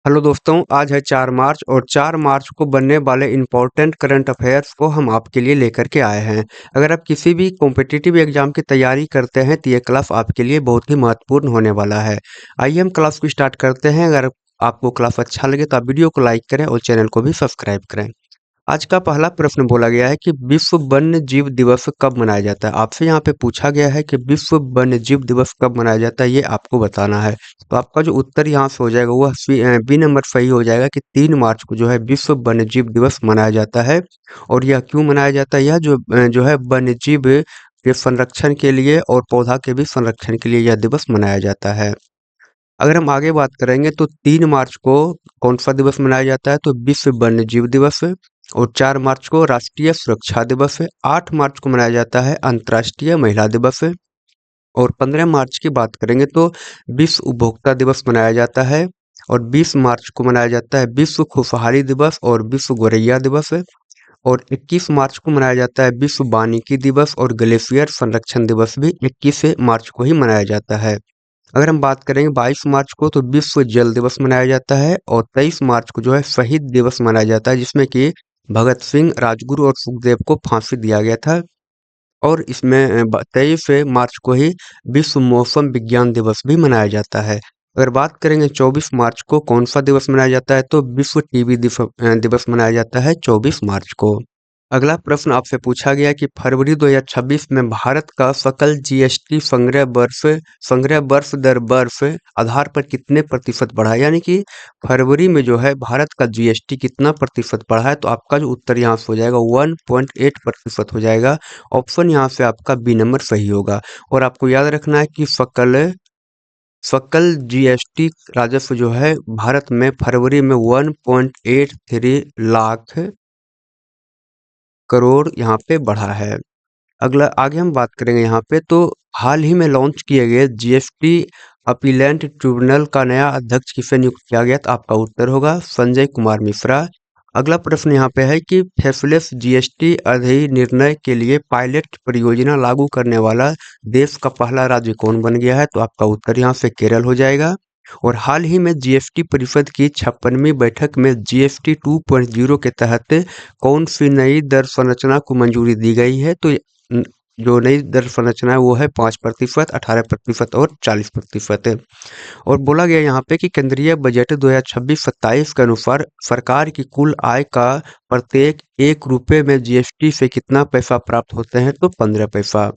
Hello दोस्तों, आज है 4 मार्च और 4 मार्च को बनने वाले इम्पोर्टेंट करंट अफेयर्स को हम आपके लिए लेकर के आए हैं। अगर आप किसी भी कॉम्पिटिटिव एग्जाम की तैयारी करते हैं तो ये क्लास आपके लिए बहुत ही महत्वपूर्ण होने वाला है। आइए हम क्लास को स्टार्ट करते हैं। अगर आपको क्लास अच्छा लगे तो आप वीडियो को लाइक करें और चैनल को भी सब्सक्राइब करें। आज का पहला प्रश्न बोला गया है कि विश्व वन्य जीव दिवस कब मनाया जाता है। आपसे यहाँ पे पूछा गया है कि विश्व वन्य जीव दिवस कब मनाया जाता है, ये आपको बताना है। तो आपका जो उत्तर यहाँ से हो जाएगा वह बी नंबर सही हो जाएगा कि 3 मार्च को जो है विश्व वन्य जीव दिवस मनाया जाता है। और यह क्यों मनाया जाता है? यह जो है वन्य जीव के संरक्षण के लिए और पौधा के भी संरक्षण के लिए यह दिवस मनाया जाता है। अगर हम आगे बात करेंगे तो 3 मार्च को कौन सा दिवस मनाया जाता है, तो विश्व वन्य जीव दिवस है। और 4 मार्च को राष्ट्रीय सुरक्षा दिवस है। 8 मार्च को मनाया जाता है अंतर्राष्ट्रीय महिला दिवस है। और 15 मार्च की बात करेंगे तो विश्व उपभोक्ता दिवस मनाया जाता है। और 20 मार्च को मनाया जाता है विश्व खुशहाली दिवस और विश्व गोरैया दिवस है। और 21 मार्च को मनाया जाता है विश्व वानिकी दिवस और ग्लेशियर संरक्षण दिवस भी 21 मार्च को ही मनाया जाता है। अगर हम बात करेंगे 22 मार्च को तो विश्व जल दिवस मनाया जाता है। और 23 मार्च को जो है शहीद दिवस मनाया जाता है, जिसमें कि भगत सिंह, राजगुरु और सुखदेव को फांसी दिया गया था। और इसमें 23 मार्च को ही विश्व मौसम विज्ञान दिवस भी मनाया जाता है। अगर बात करेंगे 24 मार्च को कौन सा दिवस मनाया जाता है, तो विश्व टीबी दिवस मनाया जाता है 24 मार्च को। अगला प्रश्न आपसे पूछा गया कि फरवरी 2026 में भारत का सकल जीएसटी संग्रह वर्ष दर वर्ष आधार पर कितने प्रतिशत बढ़ा है? यानी कि फरवरी में जो है भारत का जीएसटी कितना प्रतिशत बढ़ा है? तो आपका जो उत्तर यहाँ से हो जाएगा 1.8% हो जाएगा। ऑप्शन यहाँ से आपका बी नंबर सही होगा। और आपको याद रखना है कि सकल सकल जीएसटी राजस्व जो है भारत में फरवरी में 1.83 लाख करोड़ यहाँ पे बढ़ा है। अगला आगे हम बात करेंगे यहाँ पे तो हाल ही में लॉन्च किए गए जीएसटी अपीलेंट ट्रिब्यूनल का नया अध्यक्ष किसे नियुक्त किया गया? तो आपका उत्तर होगा संजय कुमार मिश्रा। अगला प्रश्न यहाँ पे है कि फेसलेस जीएसटी अधिनिर्णय के लिए पायलट परियोजना लागू करने वाला देश का पहला राज्य कौन बन गया है? तो आपका उत्तर यहाँ से केरल हो जाएगा। और हाल ही में जीएसटी परिषद की 56वीं बैठक में जीएसटी 2.0 के तहत कौन सी नई दर संरचना को मंजूरी दी गई है? तो जो नई दर संरचना है वो है 5%, 18% और 40% है। और बोला गया यहाँ पे कि केंद्रीय बजट 2026-27 के अनुसार सरकार की कुल आय का प्रत्येक 1 रुपये में जीएसटी से कितना पैसा प्राप्त होते हैं? तो 15 पैसा।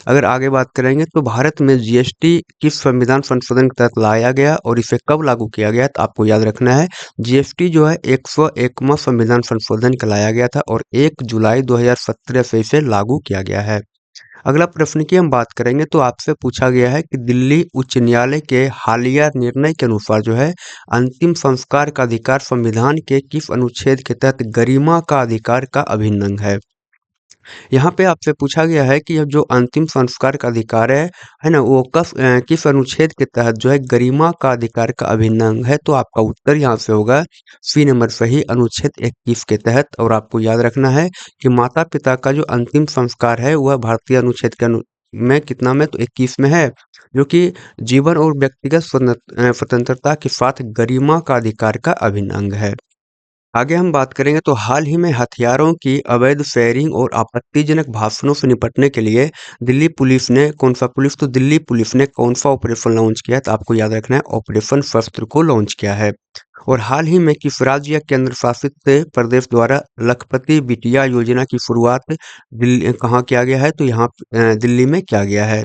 अगर आगे बात करेंगे तो भारत में जीएसटी किस संविधान संशोधन के तहत लाया गया और इसे कब लागू किया गया? तो आपको याद रखना है जीएसटी जो है 101वां संविधान संशोधन के लाया गया था और 1 जुलाई 2017 से इसे लागू किया गया है। अगला प्रश्न की हम बात करेंगे तो आपसे पूछा गया है कि दिल्ली उच्च न्यायालय के हालिया निर्णय के अनुसार जो है अंतिम संस्कार का अधिकार संविधान के किस अनुच्छेद के तहत गरिमा का अधिकार का अभिन्न अंग है? यहाँ पे आपसे पूछा गया है कि यह जो अंतिम संस्कार का अधिकार है ना, वो किस अनुच्छेद के तहत जो है गरिमा का अधिकार का अभिन्न अंग है? तो आपका उत्तर यहाँ से होगा सी नंबर सही, अनुच्छेद 21 के तहत। और आपको याद रखना है कि माता पिता का जो अंतिम संस्कार है वह भारतीय अनुच्छेद के में कितना में, तो 21 में है, जो कि जीवन और व्यक्तिगत स्वतंत्रता के साथ गरिमा का अधिकार का अभिन्न अंग है। आगे हम बात करेंगे तो हाल ही में हथियारों की अवैध शेयरिंग और आपत्तिजनक भाषणों से निपटने के लिए दिल्ली पुलिस ने कौन सा ऑपरेशन लॉन्च किया है? तो आपको याद रखना है ऑपरेशन शस्त्र को लॉन्च किया है। और हाल ही में किस राज्य या केंद्र शासित प्रदेश द्वारा लखपति बिटिया योजना की शुरुआत दिल्ली कहाँ किया गया है? तो यहाँ दिल्ली में किया गया है।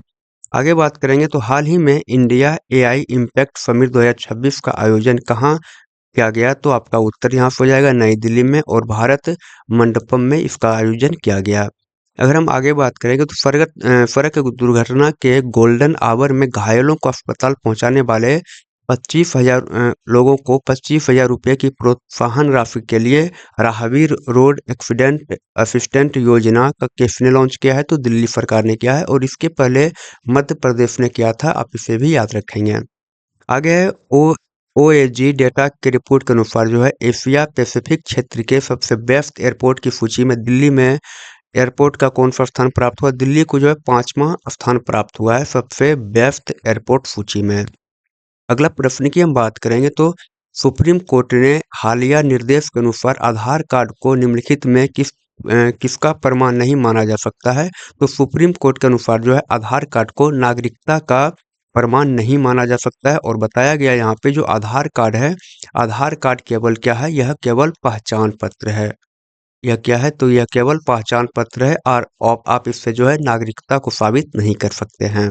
आगे बात करेंगे तो हाल ही में इंडिया एआई इम्पैक्ट समिट 2026 का आयोजन कहाँ किया गया? तो आपका उत्तर यहाँ से हो जाएगा नई दिल्ली में और भारत मंडपम में इसका आयोजन किया गया। अगर हम आगे बात करेंगे तो सड़क दुर्घटना के गोल्डन आवर में घायलों को अस्पताल पहुंचाने वाले 25,000 लोगों को 25,000 रुपये की प्रोत्साहन राशि के लिए राहगीर रोड एक्सीडेंट असिस्टेंट योजना का किसने लॉन्च किया है? तो दिल्ली सरकार ने किया है और इसके पहले मध्य प्रदेश ने किया था, आप इसे भी याद रखेंगे। आगे है ओएजी डेटा की रिपोर्ट के अनुसार जो है एशिया पैसिफिक क्षेत्र के सबसे बेस्ट एयरपोर्ट की सूची में दिल्ली में एयरपोर्ट का कौन सा स्थान प्राप्त हुआ? दिल्ली को जो है 5वां स्थान प्राप्त हुआ है सबसे बेस्ट एयरपोर्ट सूची में। अगला प्रश्न की हम बात करेंगे तो सुप्रीम कोर्ट ने हालिया निर्देश के अनुसार आधार कार्ड को निम्नलिखित में किसका प्रमाण नहीं माना जा सकता है। तो सुप्रीम कोर्ट के अनुसार जो है आधार कार्ड को नागरिकता का प्रमाण नहीं माना जा सकता है, और बताया गया यहाँ पे जो आधार कार्ड है, आधार कार्ड केवल क्या है, यह केवल पहचान पत्र है। यह क्या है, तो यह केवल पहचान पत्र है, और आप इससे जो है नागरिकता को साबित नहीं कर सकते हैं।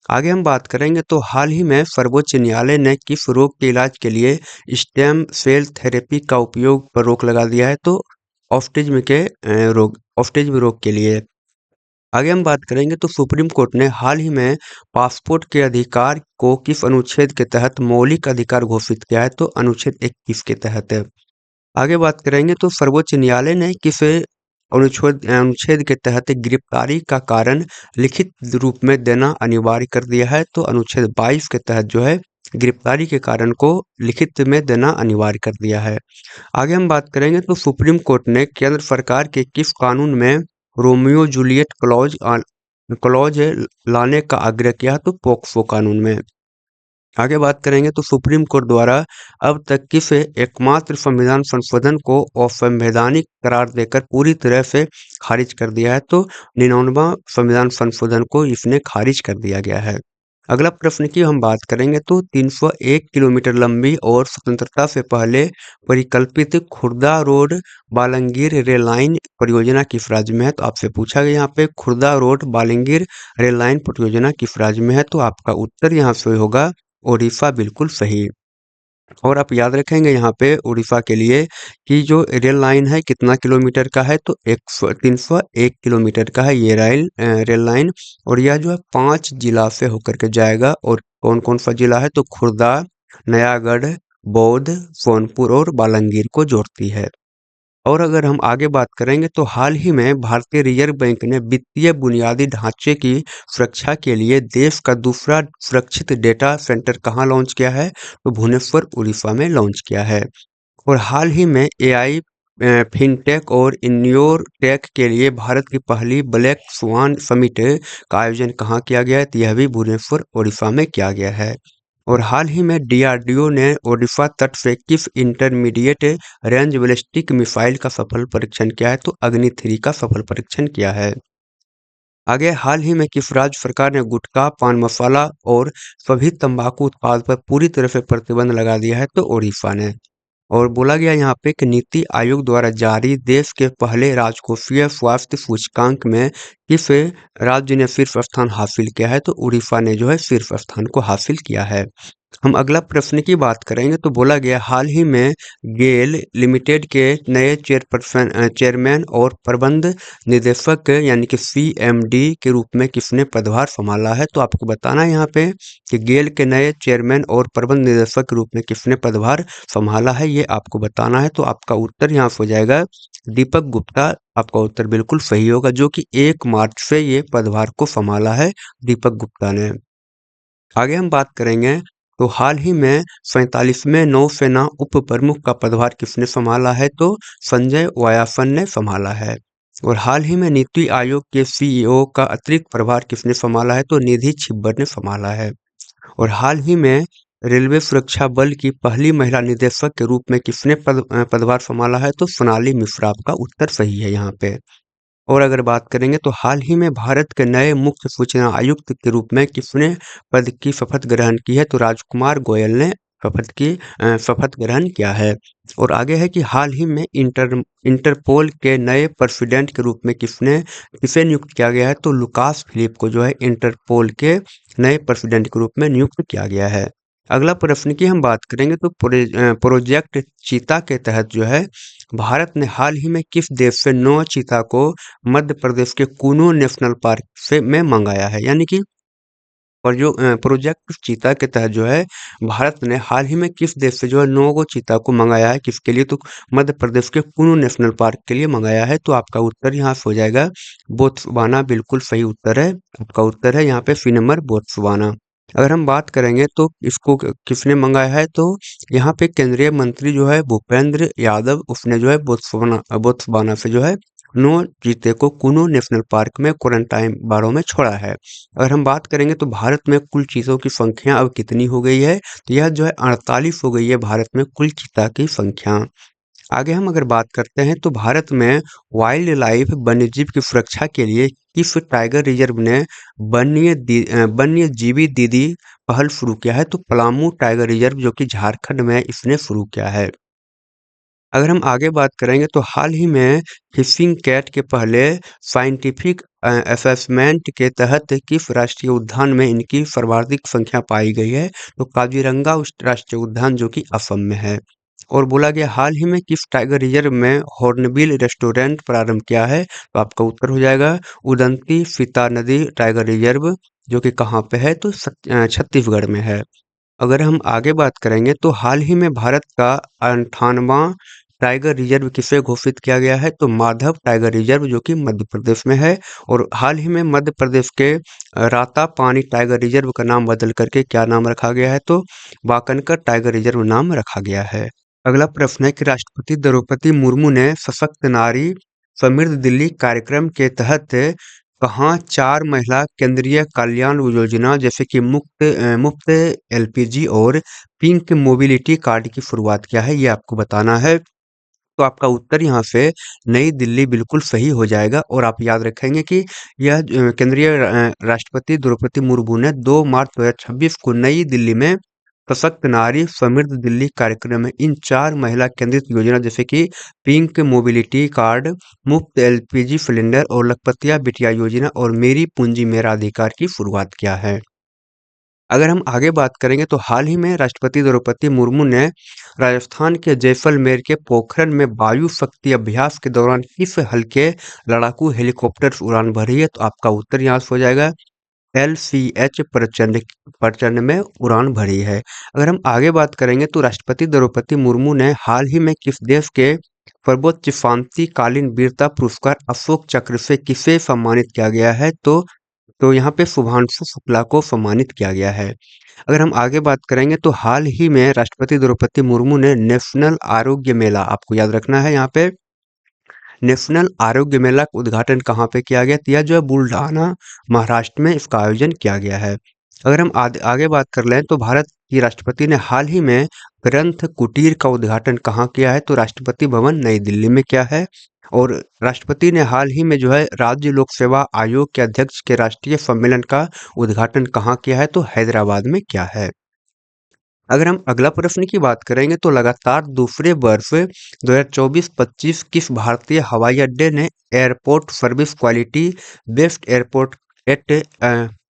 आगे हम बात करेंगे तो हाल ही में सर्वोच्च न्यायालय ने किस रोग के इलाज के लिए स्टेम सेल थेरेपी का उपयोग पर रोक लगा दिया है। तो ऑटिज्म रोग के लिए। आगे हम बात करेंगे तो सुप्रीम कोर्ट ने हाल ही में पासपोर्ट के अधिकार को किस अनुच्छेद के तहत मौलिक अधिकार घोषित किया है। तो अनुच्छेद 21 के तहत है। आगे बात करेंगे तो सर्वोच्च न्यायालय ने किस अनुच्छेद के तहत गिरफ्तारी का कारण लिखित रूप में देना अनिवार्य कर दिया है। तो अनुच्छेद 22 के तहत जो है गिरफ्तारी के कारण को लिखित में देना अनिवार्य कर दिया है। आगे हम बात करेंगे तो सुप्रीम कोर्ट ने केंद्र सरकार के किस कानून में रोमियो जूलियट क्लॉज लाने का आग्रह किया। तो पोक्सो कानून में। आगे बात करेंगे तो सुप्रीम कोर्ट द्वारा अब तक किस एकमात्र संविधान संशोधन को असंवैधानिक करार देकर पूरी तरह से खारिज कर दिया है। तो 99वां संविधान संशोधन को इसने खारिज कर दिया गया है। अगला प्रश्न की हम बात करेंगे तो 301 किलोमीटर लंबी और स्वतंत्रता से पहले परिकल्पित Khurda road Balangir rail line परियोजना किस राज्य में है। तो आपसे पूछा गया यहाँ पे Khurda road Balangir rail line परियोजना किस राज्य में है। तो आपका उत्तर यहाँ से होगा ओडिशा, बिल्कुल सही। और आप याद रखेंगे यहाँ पे उड़ीसा के लिए कि जो रेल लाइन है कितना किलोमीटर का है। तो 301 किलोमीटर का है ये रेल लाइन। और यह जो है 5 जिला से होकर के जाएगा। और कौन कौन सा जिला है, तो खुर्दा, नयागढ़, बौद्ध, सोनपुर और बालंगीर को जोड़ती है। और अगर हम आगे बात करेंगे तो हाल ही में भारतीय रिजर्व बैंक ने वित्तीय बुनियादी ढांचे की सुरक्षा के लिए देश का दूसरा सुरक्षित डेटा सेंटर कहाँ लॉन्च किया है। तो भुवनेश्वर उड़ीसा में लॉन्च किया है। और हाल ही में एआई फिनटेक और इन्योर टेक के लिए भारत की पहली ब्लैक स्वान समिट का आयोजन कहाँ किया गया है। तो यह भी भुवनेश्वर उड़ीसा में किया गया है। और हाल ही में डीआरडीओ ने ओडिशा तट से किस इंटरमीडिएट रेंज बैलिस्टिक मिसाइल का सफल परीक्षण किया है। तो अग्नि 3 का सफल परीक्षण किया है। आगे हाल ही में किस राज्य सरकार ने गुटखा, पान मसाला और सभी तंबाकू उत्पाद पर पूरी तरह से प्रतिबंध लगा दिया है। तो ओडिशा ने। और बोला गया यहाँ पे कि नीति आयोग द्वारा जारी देश के पहले राजकोषीय स्वास्थ्य सूचकांक में किस राज्य ने शीर्ष स्थान हासिल किया है। तो उड़ीसा ने जो है शीर्ष स्थान को हासिल किया है। हम अगला प्रश्न की बात करेंगे तो बोला गया हाल ही में गेल लिमिटेड के नए चेयरमैन और प्रबंध निदेशक यानी कि सीएमडी के रूप में किसने पदभार संभाला है। तो आपको बताना है यहाँ पे कि गेल के नए चेयरमैन और प्रबंध निदेशक के रूप में किसने पदभार संभाला है, ये आपको बताना है। तो आपका उत्तर यहाँ हो जाएगा दीपक गुप्ता। आपका उत्तर बिल्कुल सही होगा, जो कि 1 मार्च से ये पदभार को संभाला है दीपक गुप्ता ने। आगे हम बात करेंगे तो हाल ही में 47वें नौसेना उप प्रमुख का पदभार किसने संभाला है। तो संजय वायासन ने संभाला है। और हाल ही में नीति आयोग के सीईओ का अतिरिक्त प्रभार किसने संभाला है। तो निधि छिब्बर ने संभाला है। और हाल ही में रेलवे सुरक्षा बल की पहली महिला निदेशक के रूप में किसने पदभार संभाला है। तो सोनाली मिश्रा। आपका उत्तर सही है यहाँ पे। और अगर बात करेंगे तो हाल ही में भारत के नए मुख्य सूचना आयुक्त के रूप में किसने पद की शपथ ग्रहण की है। तो राजकुमार गोयल ने शपथ ग्रहण किया है। और आगे है कि हाल ही में इंटरपोल के नए प्रेसिडेंट के रूप में किसे नियुक्त किया गया है। तो लुकास फिलिप को जो है इंटरपोल के नए प्रेसिडेंट के रूप में नियुक्त किया गया है। अगला प्रश्न की हम बात करेंगे तो प्रोजेक्ट चीता के तहत जो है भारत ने हाल ही में किस देश से 9 चीता को मध्य प्रदेश के कूनो नेशनल पार्क से में मंगाया है। यानी कि और जो प्रोजेक्ट चीता के तहत जो है भारत ने हाल ही में किस देश से जो है 9 गो चीता को मंगाया है, किसके लिए। तो मध्य प्रदेश के कूनो नेशनल पार्क के लिए मंगाया है। तो आपका उत्तर यहाँ से हो जाएगा बोत्सवाना। बिल्कुल सही उत्तर है। आपका उत्तर है यहाँ पे सी नंबर बोत्सवाना। अगर हम बात करेंगे तो इसको किसने मंगाया है, तो यहाँ पे केंद्रीय मंत्री जो है भूपेंद्र यादव, उसने जो है बोत्सवाना से जो है नो चीते को कुनो नेशनल पार्क में क्वारंटाइन बाड़ों में छोड़ा है। अगर हम बात करेंगे तो भारत में कुल चीतों की संख्या अब कितनी हो गई है, तो यह जो है 48 हो गई है भारत में कुल चीता की संख्या। आगे हम अगर बात करते हैं तो भारत में वाइल्ड लाइफ वन्यजीव की सुरक्षा के लिए किस टाइगर रिजर्व ने वन्य जीवी दीदी पहल शुरू किया है, तो पलामू टाइगर रिजर्व जो कि झारखंड में इसने शुरू किया है। अगर हम आगे बात करेंगे तो हाल ही में फिशिंग कैट के पहले साइंटिफिक असेसमेंट के तहत किस राष्ट्रीय उद्यान में इनकी सर्वाधिक संख्या पाई गई है, तो काजीरंगा राष्ट्रीय उद्यान जो कि असम में है। और बोला गया हाल ही में किस टाइगर रिजर्व में हॉर्नबिल रेस्टोरेंट प्रारंभ किया है, तो आपका उत्तर हो जाएगा उदंती सीता नदी टाइगर रिजर्व जो कि कहाँ पे है, तो छत्तीसगढ़ में है। अगर हम आगे बात करेंगे तो हाल ही में भारत का 58वां टाइगर रिजर्व किसे घोषित किया गया है, तो माधव टाइगर रिजर्व जो कि मध्य प्रदेश में है। और हाल ही में मध्य प्रदेश के रातापानी टाइगर रिजर्व का नाम बदल करके क्या नाम रखा गया है, तो वाकनकर टाइगर रिजर्व नाम रखा गया है। अगला प्रश्न है कि राष्ट्रपति द्रौपदी मुर्मू ने सशक्त नारी समृद्ध दिल्ली कार्यक्रम के तहत कहाँ 4 महिला केंद्रीय कल्याण योजना जैसे कि मुफ्त एलपीजी और पिंक मोबिलिटी कार्ड की शुरुआत किया है, ये आपको बताना है। तो आपका उत्तर यहाँ से नई दिल्ली बिल्कुल सही हो जाएगा। और आप याद रखेंगे कि यह केंद्रीय राष्ट्रपति द्रौपदी मुर्मू ने 2 मार्च 2026 को नई दिल्ली में सशक्त नारी समृद्ध दिल्ली कार्यक्रम में इन 4 महिला केंद्रित योजना जैसे कि पिंक मोबिलिटी कार्ड, मुफ्त एलपीजी सिलेंडर और लखपतिया बिटिया योजना और मेरी पूंजी मेरा अधिकार की शुरुआत किया है। अगर हम आगे बात करेंगे तो हाल ही में राष्ट्रपति द्रौपदी मुर्मू ने राजस्थान के जैसलमेर के पोखरण में वायु शक्ति अभ्यास के दौरान किस हल्के लड़ाकू हेलीकॉप्टर से उड़ान भरी है, तो आपका उत्तर यहाँ से हो जाएगा LCH प्रचंड प्रचंड में उड़ान भरी है। अगर हम आगे बात करेंगे तो राष्ट्रपति द्रौपदी मुर्मू ने हाल ही में किस देश के सर्वोच्च शांतिकालीन वीरता पुरस्कार अशोक चक्र से किसे सम्मानित किया गया है, तो यहाँ पे शुभांशु शुक्ला को सम्मानित किया गया है। अगर हम आगे बात करेंगे तो हाल ही में राष्ट्रपति द्रौपदी मुर्मू ने नेशनल आरोग्य मेला, आपको याद रखना है यहाँ पे, नेशनल आरोग्य मेला का उद्घाटन कहाँ पे किया गया, तो यह जो है बुल्ढाना महाराष्ट्र में इसका आयोजन किया गया है। अगर हम आगे बात कर लें तो भारत की राष्ट्रपति ने हाल ही में ग्रंथ कुटीर का उद्घाटन कहाँ किया है, तो राष्ट्रपति भवन नई दिल्ली में किया है। और राष्ट्रपति ने हाल ही में जो है राज्य लोक सेवा आयोग के अध्यक्ष के राष्ट्रीय सम्मेलन का उद्घाटन कहाँ किया है, तो हैदराबाद में किया है। अगर हम अगला प्रश्न की बात करेंगे तो लगातार दूसरे वर्ष 2024-25 किस भारतीय हवाई अड्डे ने airport service quality best airport at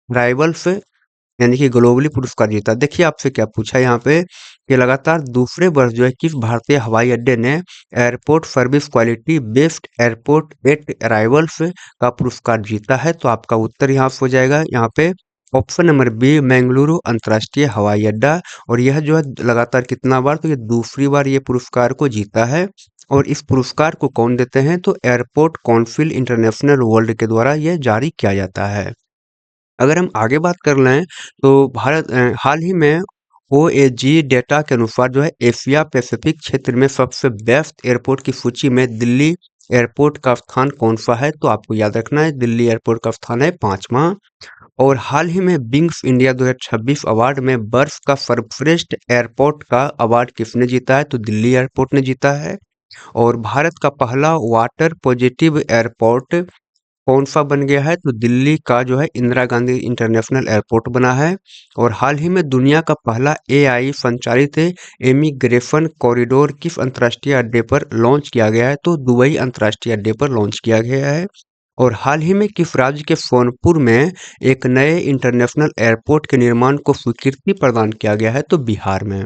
rivals यानी कि ग्लोबली पुरस्कार जीता। देखिए आपसे क्या पूछा यहाँ पे कि लगातार दूसरे वर्ष जो है किस भारतीय हवाई अड्डे ने airport service quality best airport at arrivals का पुरस्कार जीता है, तो आपका उत्तर यहाँ से हो जाएगा यहाँ पे ऑप्शन नंबर बी बेंगलुरु अंतर्राष्ट्रीय हवाई अड्डा। और यह जो है लगातार कितना बार, तो ये दूसरी बार ये पुरस्कार को जीता है। और इस पुरस्कार को कौन देते हैं, तो एयरपोर्ट काउंसिल इंटरनेशनल वर्ल्ड के द्वारा यह जारी किया जाता है। अगर हम आगे बात कर लें तो भारत हाल ही में ओएजी डेटा के अनुसार जो है एशिया पैसिफिक क्षेत्र में सबसे बेस्ट एयरपोर्ट की सूची में दिल्ली एयरपोर्ट का स्थान कौन सा है, तो आपको याद रखना है दिल्ली एयरपोर्ट का स्थान है 5वां। और हाल ही में विंग्स इंडिया 2026 अवार्ड में वर्ष का सर्वश्रेष्ठ एयरपोर्ट का अवार्ड किसने जीता है, तो दिल्ली एयरपोर्ट ने जीता है। और भारत का पहला वाटर पॉजिटिव एयरपोर्ट कौन सा बन गया है, तो दिल्ली का जो है इंदिरा गांधी इंटरनेशनल एयरपोर्ट बना है। और हाल ही में दुनिया का पहला AI संचालित इमिग्रेशन कॉरिडोर किस अंतर्राष्ट्रीय अड्डे पर लॉन्च किया गया है, तो दुबई अंतर्राष्ट्रीय अड्डे पर लॉन्च किया गया है। और हाल ही में किस राज्य के सोनपुर में एक नए इंटरनेशनल एयरपोर्ट के निर्माण को स्वीकृति प्रदान किया गया है, तो बिहार में।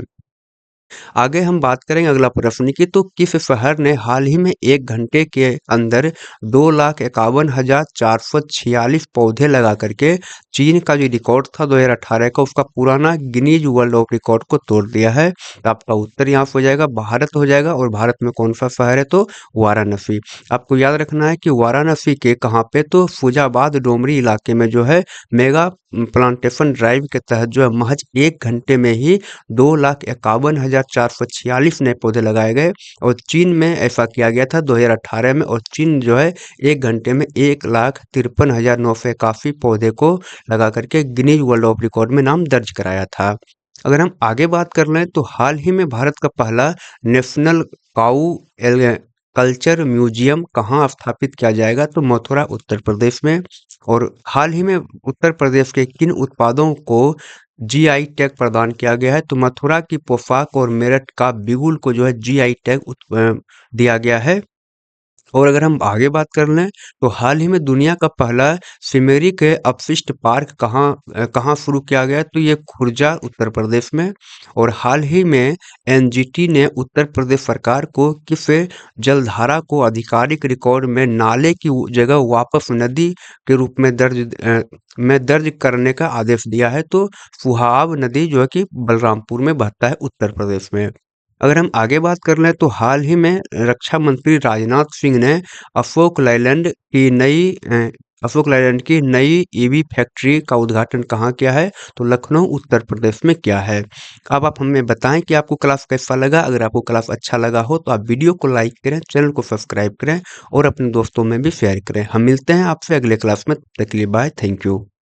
आगे हम बात करेंगे अगला प्रश्न की, तो किस शहर ने हाल ही में 1 घंटे के अंदर 2,51,446 पौधे लगा करके चीन का जो रिकॉर्ड था 2018 का उसका पुराना गिनीज वर्ल्ड ऑफ रिकॉर्ड को तोड़ दिया है, तो आपका उत्तर यहाँ हो जाएगा भारत हो जाएगा। और भारत में कौन सा शहर है, तो वाराणसी। आपको याद रखना है कि वाराणसी के कहाँ पे, तो फुजाबाद डोमरी इलाके में जो है मेगा प्लांटेशन ड्राइव के तहत जो है महज 1 घंटे में ही 2,51,446 1446 नए पौधे लगाए गए। और चीन में ऐसा किया गया था 2018 में, और चीन जो है 1 घंटे में 1,53,981 पौधे को लगा करके गिनीज वर्ल्ड ऑफ रिकॉर्ड में नाम दर्ज कराया था। अगर हम आगे बात कर लें तो हाल ही में भारत का पहला नेशनल काऊ कल्चर म्यूजियम कहाँ स्थापित किया जाएगा, तो मथुरा उत्तर प्रदेश में। और हाल ही में उत्तर प्रदेश के किन उत्पादों को जीआई टैग प्रदान किया गया है, तो मथुरा की पोशाक और मेरठ का बिगुल को जो है जीआई टैग दिया गया है। और अगर हम आगे बात कर लें तो हाल ही में दुनिया का पहला सिमेरिक अपशिष्ट पार्क कहाँ शुरू किया गया, तो ये खुर्जा उत्तर प्रदेश में। और हाल ही में एनजीटी ने उत्तर प्रदेश सरकार को किस जलधारा को आधिकारिक रिकॉर्ड में नाले की जगह वापस नदी के रूप में दर्ज करने का आदेश दिया है, तो फुहाव नदी जो है कि बलरामपुर में बहता है उत्तर प्रदेश में। अगर हम आगे बात कर लें तो हाल ही में रक्षा मंत्री राजनाथ सिंह ने अशोक लैलैंड की नई ईवी फैक्ट्री का उद्घाटन कहाँ किया है, तो लखनऊ उत्तर प्रदेश में किया है। अब आप हमें बताएं कि आपको क्लास कैसा लगा। अगर आपको क्लास अच्छा लगा हो तो आप वीडियो को लाइक करें, चैनल को सब्सक्राइब करें और अपने दोस्तों में भी शेयर करें। हम मिलते हैं आपसे अगले क्लास में, तब तक के लिए बाय, थैंक यू।